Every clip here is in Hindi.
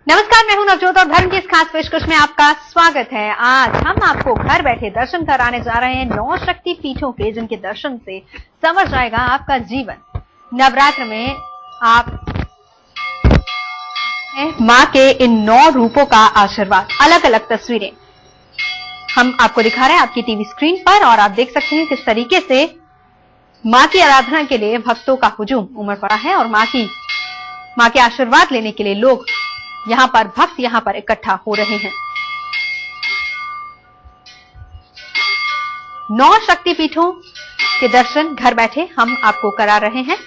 नमस्कार, मैं हूं नवजोत और धर्म की इस खास पेशकश में आपका स्वागत है। आज हम आपको घर बैठे दर्शन कराने जा रहे हैं 9 शक्ति पीठों के, जिनके दर्शन से समझ जाएगा आपका जीवन। नवरात्र में आप मां के इन 9 रूपों का आशीर्वाद, अलग अलग तस्वीरें हम आपको दिखा रहे हैं आपकी टीवी स्क्रीन पर, और आप देख सकते हैं किस तरीके से मां की आराधना के लिए भक्तों का हुजूम उमड़ पड़ा है और मां के आशीर्वाद लेने के लिए लोग भक्त यहां पर इकट्ठा हो रहे हैं। 9 शक्तिपीठों के दर्शन घर बैठे हम आपको करा रहे हैं।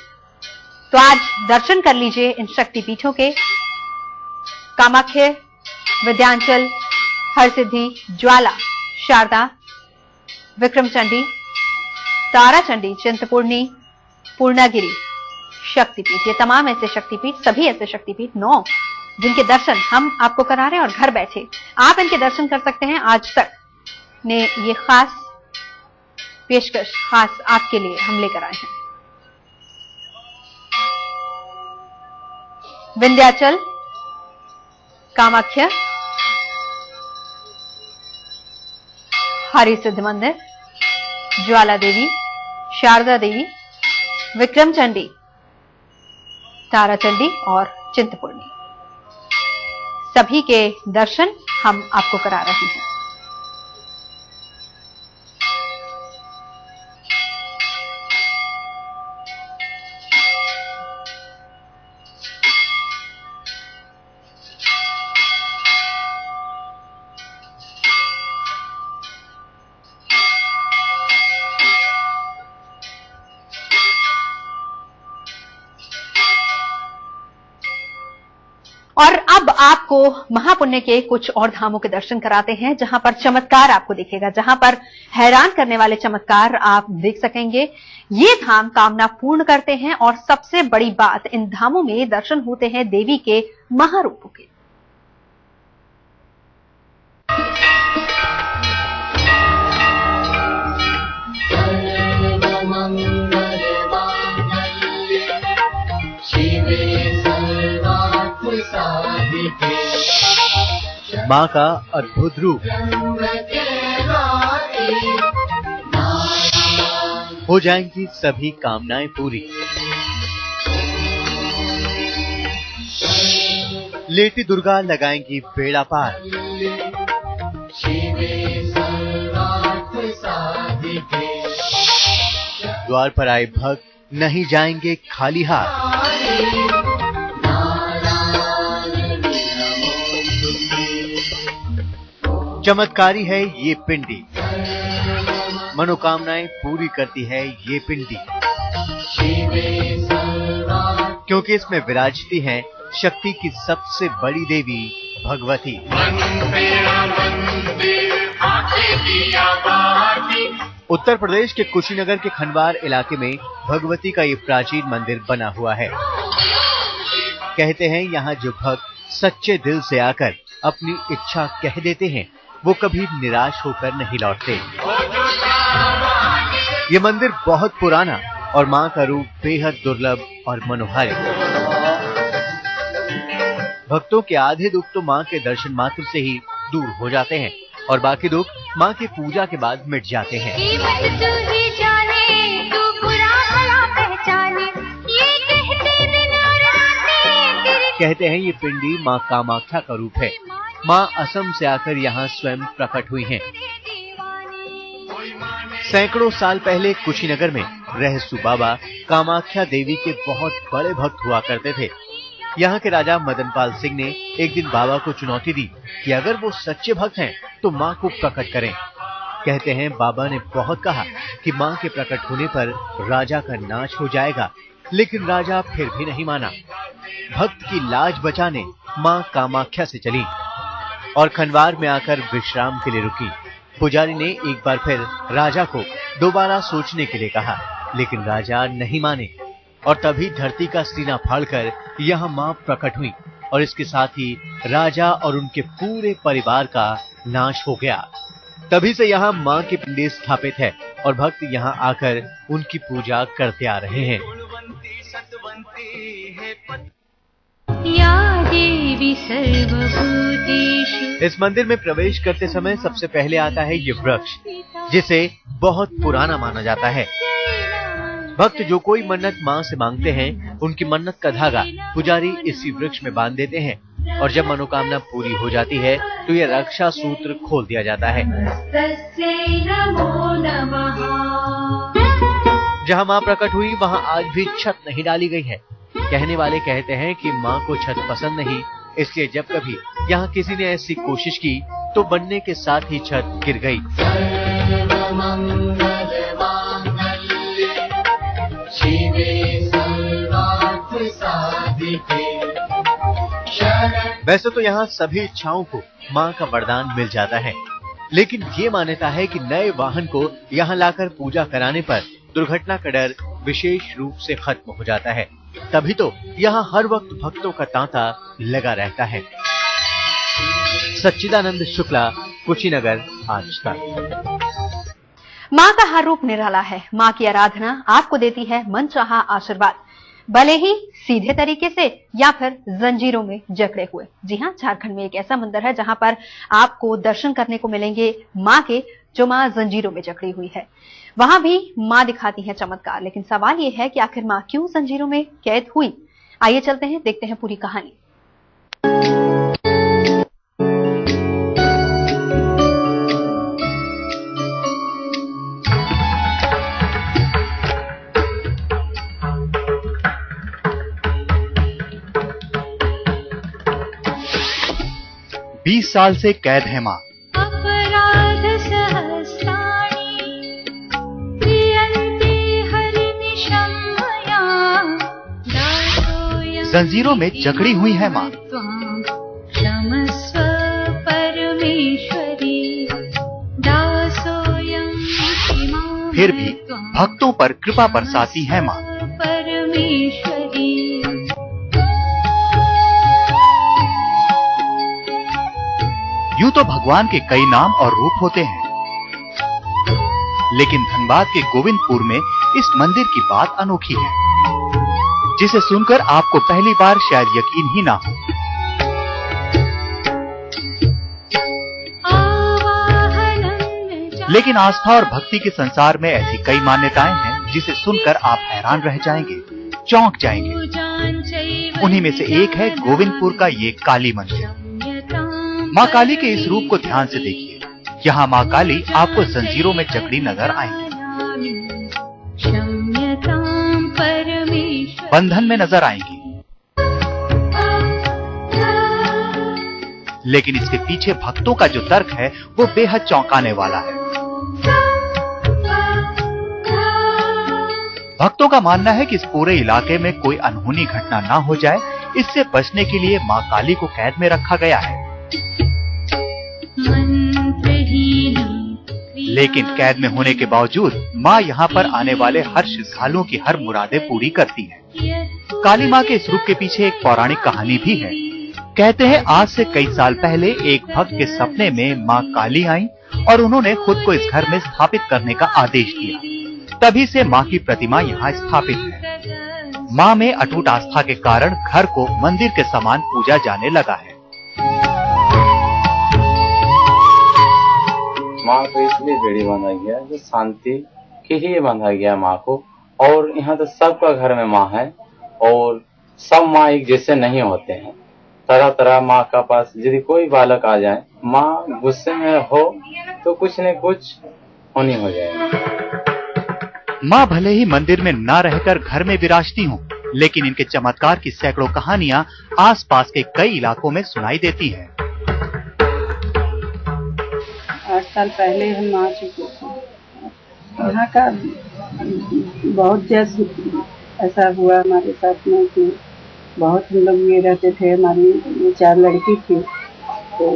तो आज दर्शन कर लीजिए इन शक्तिपीठों के। कामाख्या, विंध्याचल, हरसिद्धि, ज्वाला, शारदा, विक्रमचंडी, ताराचंडी, चिंतपूर्णी, पूर्णागिरि शक्तिपीठ। ये तमाम ऐसे शक्तिपीठ, सभी ऐसे शक्तिपीठ 9, जिनके दर्शन हम आपको करा रहे हैं और घर बैठे आप इनके दर्शन कर सकते हैं। आज तक ने ये खास पेशकश खास आपके लिए हम लेकर आए हैं। विंध्याचल, कामाख्या, हरसिद्धि मंदिर, ज्वाला देवी, शारदा देवी, विक्रमचंडी, ताराचंडी और चिंतपूर्णी, सभी के दर्शन हम आपको करा रहे हैं। और अब आपको महापुण्य के कुछ और धामों के दर्शन कराते हैं, जहां पर चमत्कार आपको दिखेगा, जहां पर हैरान करने वाले चमत्कार आप देख सकेंगे। ये धाम कामना पूर्ण करते हैं और सबसे बड़ी बात, इन धामों में दर्शन होते हैं देवी के महारूपों के। मां का अद्भुत रूप, हो जाएंगी सभी कामनाएं पूरी। लेटी दुर्गा लगाएंगी बेड़ा पार, द्वार पर आए भक्त नहीं जाएंगे खाली हाथ। चमत्कारी है ये पिंडी, मनोकामनाएं पूरी करती है ये पिंडी, क्योंकि इसमें विराजती हैं शक्ति की सबसे बड़ी देवी भगवती। उत्तर प्रदेश के कुशीनगर के खनवार इलाके में भगवती का ये प्राचीन मंदिर बना हुआ है। कहते हैं यहाँ जो भक्त सच्चे दिल से आकर अपनी इच्छा कह देते हैं, वो कभी निराश होकर नहीं लौटते। ये मंदिर बहुत पुराना और मां का रूप बेहद दुर्लभ और मनोहारी। भक्तों के आधे दुख तो मां के दर्शन मात्र से ही दूर हो जाते हैं और बाकी दुख मां की पूजा के बाद मिट जाते हैं। कहते हैं ये पिंडी मां कामाख्या का रूप है। मां असम से आकर यहाँ स्वयं प्रकट हुई हैं। सैकड़ों साल पहले कुशीनगर में रहसु बाबा कामाख्या देवी के बहुत बड़े भक्त हुआ करते थे। यहाँ के राजा मदनपाल सिंह ने एक दिन बाबा को चुनौती दी कि अगर वो सच्चे भक्त हैं तो मां को प्रकट करें। कहते हैं बाबा ने बहुत कहा कि मां के प्रकट होने पर राजा का नाश हो जाएगा, लेकिन राजा फिर भी नहीं माना। भक्त की लाज बचाने मां कामाख्या से चली और खनवार में आकर विश्राम के लिए रुकी। पुजारी ने एक बार फिर राजा को दोबारा सोचने के लिए कहा, लेकिन राजा नहीं माने और तभी धरती का सीना फाड़कर यहाँ मां प्रकट हुई और इसके साथ ही राजा और उनके पूरे परिवार का नाश हो गया। तभी से यहाँ मां की पिंडी स्थापित है और भक्त यहाँ आकर उनकी पूजा करते आ रहे हैं। देवी सर्वभूतेषु। इस मंदिर में प्रवेश करते समय सबसे पहले आता है ये वृक्ष, जिसे बहुत पुराना माना जाता है। भक्त जो कोई मन्नत मां से मांगते हैं, उनकी मन्नत का धागा पुजारी इसी वृक्ष में बांध देते हैं और जब मनोकामना पूरी हो जाती है तो ये रक्षा सूत्र खोल दिया जाता है। जहां मां प्रकट हुई वहां आज भी छत नहीं डाली गई है। कहने वाले कहते हैं कि मां को छत पसंद नहीं, इसलिए जब कभी यहाँ किसी ने ऐसी कोशिश की तो बनने के साथ ही छत गिर गई। वैसे तो यहाँ सभी इच्छाओं को मां का वरदान मिल जाता है, लेकिन ये मान्यता है कि नए वाहन को यहाँ लाकर पूजा कराने पर दुर्घटना का डर विशेष रूप से खत्म हो जाता है। तभी तो यहाँ हर वक्त भक्तों का तांता लगा रहता है। सच्चिदानंद शुक्ला, कुशीनगर, आज तक। मां का हर रूप निराला है। मां की आराधना आपको देती है मनचाहा आशीर्वाद, भले ही सीधे तरीके से या फिर जंजीरों में जकड़े हुए। जी हां, झारखंड में एक ऐसा मंदिर है जहां पर आपको दर्शन करने को मिलेंगे मां के, जो मां जंजीरों में जकड़ी हुई है। वहां भी मां दिखाती है चमत्कार, लेकिन सवाल यह है कि आखिर मां क्यों जंजीरों में कैद हुई। आइए चलते हैं, देखते हैं पूरी कहानी। 20 साल से कैद है मां। अपराध सहस्राणि क्रियन्ते हरिनिशं मया, दासोऽयं जंजीरों में जकड़ी हुई है मां। क्षमस्व परमेश्वरी, दासोऽयं क्षिमां फिर भी भक्तों पर कृपा बरसाती है मां। परमेश्वरी। यूं तो भगवान के कई नाम और रूप होते हैं, लेकिन धनबाद के गोविंदपुर में इस मंदिर की बात अनोखी है, जिसे सुनकर आपको पहली बार शायद यकीन ही ना हो। लेकिन आस्था और भक्ति के संसार में ऐसी कई मान्यताएं हैं जिसे सुनकर आप हैरान रह जाएंगे, चौंक जाएंगे। उन्हीं में से एक है गोविंदपुर का ये काली मंदिर। मां काली के इस रूप को ध्यान से देखिए। यहाँ मां काली आपको जंजीरों में जकड़ी नजर आएंगी, बंधन में नजर आएंगी, लेकिन इसके पीछे भक्तों का जो तर्क है वो बेहद चौंकाने वाला है। भक्तों का मानना है कि इस पूरे इलाके में कोई अनहोनी घटना ना हो जाए, इससे बचने के लिए मां काली को कैद में रखा गया है। लेकिन कैद में होने के बावजूद मां यहाँ पर आने वाले हर श्रद्धालुओं की हर मुरादें पूरी करती हैं। काली मां के इस रूप के पीछे एक पौराणिक कहानी भी है। कहते हैं आज से कई साल पहले एक भक्त के सपने में मां काली आईं और उन्होंने खुद को इस घर में स्थापित करने का आदेश दिया। तभी से मां की प्रतिमा यहाँ स्थापित है। मां में अटूट आस्था के कारण घर को मंदिर के समान पूजा जाने लगा है। माँ को इसलिए बेड़ी बांधा गया जो शांति के लिए बांधा गया माँ को। और यहाँ तो सबका घर में माँ है और सब माँ एक जैसे नहीं होते हैं। तरह तरह माँ का पास यदि कोई बालक आ जाए, माँ गुस्से में हो तो कुछ न कुछ होनी हो जाए। माँ भले ही मंदिर में ना रहकर घर में विराजती हूँ, लेकिन इनके चमत्कार की सैकड़ों कहानियाँ आसपास के कई इलाकों में सुनाई देती हैं। 8 साल पहले हम आ चुके थे। यहाँ का बहुत जैसे ऐसा हुआ हमारे साथ में कि बहुत हम लोग ये रहते थे। हमारी 4 लड़की थी, तो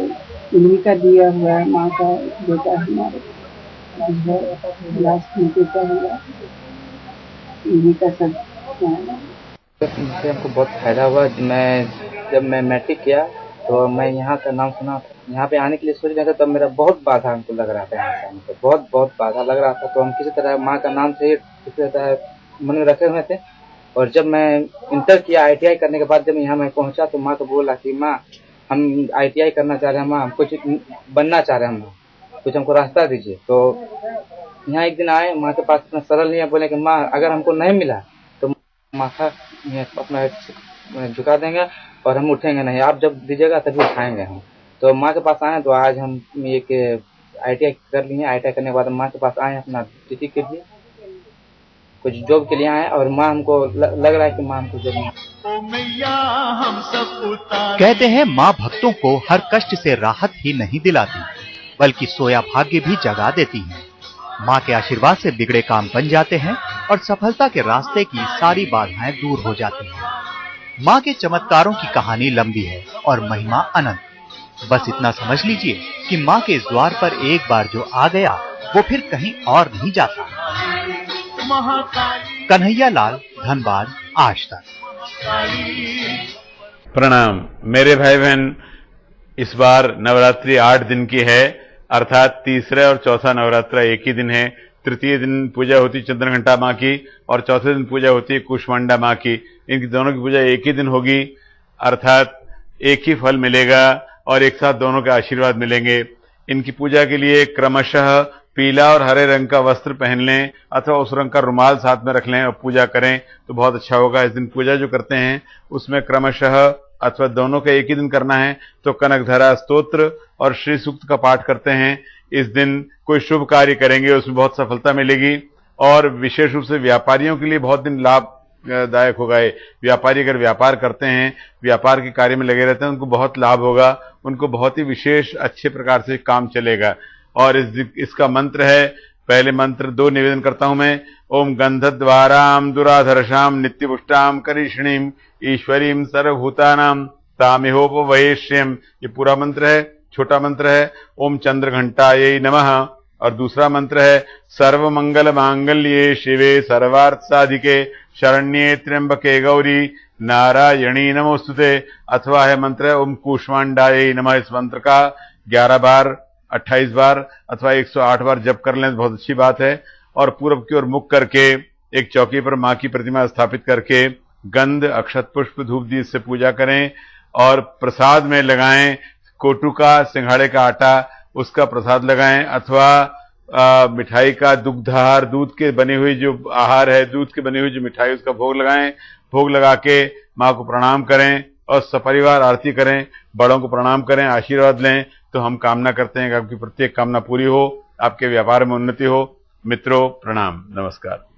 इन्हीं का दिया हुआ है माँ का बेटा हमारे लास्ट में बेटा हुआ, इन्हीं का सब। हमको बहुत फायदा हुआ। जब मैं मैट्रिक किया तो मैं यहाँ का नाम सुना, यहाँ पे आने के लिए सोच रहा था, तब मेरा बहुत बाधा हमको लग रहा था। यहाँ पे आने बहुत बाधा लग रहा था। तो हम किसी तरह माँ का नाम से किसी तरह मन में रखे हुए थे। और जब मैं इंटर किया, ITI करने के बाद जब यहाँ मैं पहुंचा तो माँ को बोला कि माँ हम ITI करना चाह रहे हैं, माँ हम कुछ बनना चाह रहे हैं, माँ कुछ हमको रास्ता दीजिए। तो यहाँ एक दिन आए, माँ के पास इतना सरल नहीं है, बोले कि माँ अगर हमको नहीं मिला तो माथा अपना झुका देंगे और हम उठेंगे नहीं, आप जब दीजिएगा तभी उठाएंगे हम। तो माँ के पास आए, तो आज हम एक ITI कर लिए। ITI करने के बाद माँ के पास आए अपना ड्यूटी के लिए, कुछ जॉब के लिए आए, और माँ हमको लग रहा है कि माँ हमको जब कहते हैं माँ भक्तों को हर कष्ट से राहत ही नहीं दिलाती बल्कि सोया भाग्य भी जगा देती है। माँ के आशीर्वाद से बिगड़े काम बन जाते हैं और सफलता के रास्ते की सारी बाधाएं दूर हो जाती हैं। माँ के चमत्कारों की कहानी लंबी है और महिमा अनंत। बस इतना समझ लीजिए कि माँ के इस द्वार पर एक बार जो आ गया वो फिर कहीं और नहीं जाता। कन्हैया लाल, धनबाद, आज तक। प्रणाम मेरे भाई बहन। इस बार नवरात्रि 8 दिन की है, अर्थात तीसरा और चौथा नवरात्रा एक ही दिन है। तृतीय दिन पूजा होती चंद्रघंटा माँ की और चौथे दिन पूजा होती है कुष्मांडा माँ की। इनकी दोनों की पूजा एक ही दिन होगी, अर्थात एक ही फल मिलेगा और एक साथ दोनों के आशीर्वाद मिलेंगे। इनकी पूजा के लिए क्रमशः पीला और हरे रंग का वस्त्र पहन लें अथवा उस रंग का रुमाल साथ में रख लें और पूजा करें तो बहुत अच्छा होगा। इस दिन पूजा जो करते हैं उसमें क्रमशः अथवा दोनों का एक ही दिन करना है तो कनकधरा स्तोत्र और श्री सूक्त का पाठ करते हैं। इस दिन कोई शुभ कार्य करेंगे उसमें बहुत सफलता मिलेगी और विशेष रूप से व्यापारियों के लिए बहुत दिन लाभदायक होगा। व्यापारी अगर व्यापार करते हैं, व्यापार के कार्य में लगे रहते हैं, उनको बहुत लाभ होगा, उनको बहुत ही विशेष अच्छे प्रकार से काम चलेगा। और इसका मंत्र है, पहले मंत्र 2 निवेदन करता हूं मैं। ओम गंधद्वाराम दुराधर्षाम नित्यपुष्टाम करिष्णीम ईश्वरीम सर्वभूतानाम तामिहोपवेश्यम, ये पूरा मंत्र है। छोटा मंत्र है ओम चंद्रघंटायै नमः और दूसरा मंत्र है सर्वमंगल मांगल्ये शिवे सर्वार्थ साधिके शरण्ये त्र्यंबके गौरी नारायणी नमोस्तुते। अथवा है मंत्र है ओम कूष्मांडायै नमः। इस मंत्र का 11 बार, 28 बार अथवा 108 बार जप कर लें, बहुत अच्छी बात है। और पूर्व की ओर मुख करके एक चौकी पर माँ की प्रतिमा स्थापित करके गंध, अक्षत, पुष्प, धूप दीप से पूजा करें और प्रसाद में लगाएं कोटू का, सिंघाड़े का आटा, उसका प्रसाद लगाएं अथवा मिठाई का दुग्धाहार, दूध के बने हुए जो आहार है, दूध के बने हुई जो मिठाई उसका भोग लगाएं। भोग लगा के माँ को प्रणाम करें और सपरिवार आरती करें, बड़ों को प्रणाम करें, आशीर्वाद लें। तो हम कामना करते हैं कि आपकी प्रत्येक कामना पूरी हो, आपके व्यापार में उन्नति हो। मित्रों प्रणाम, नमस्कार।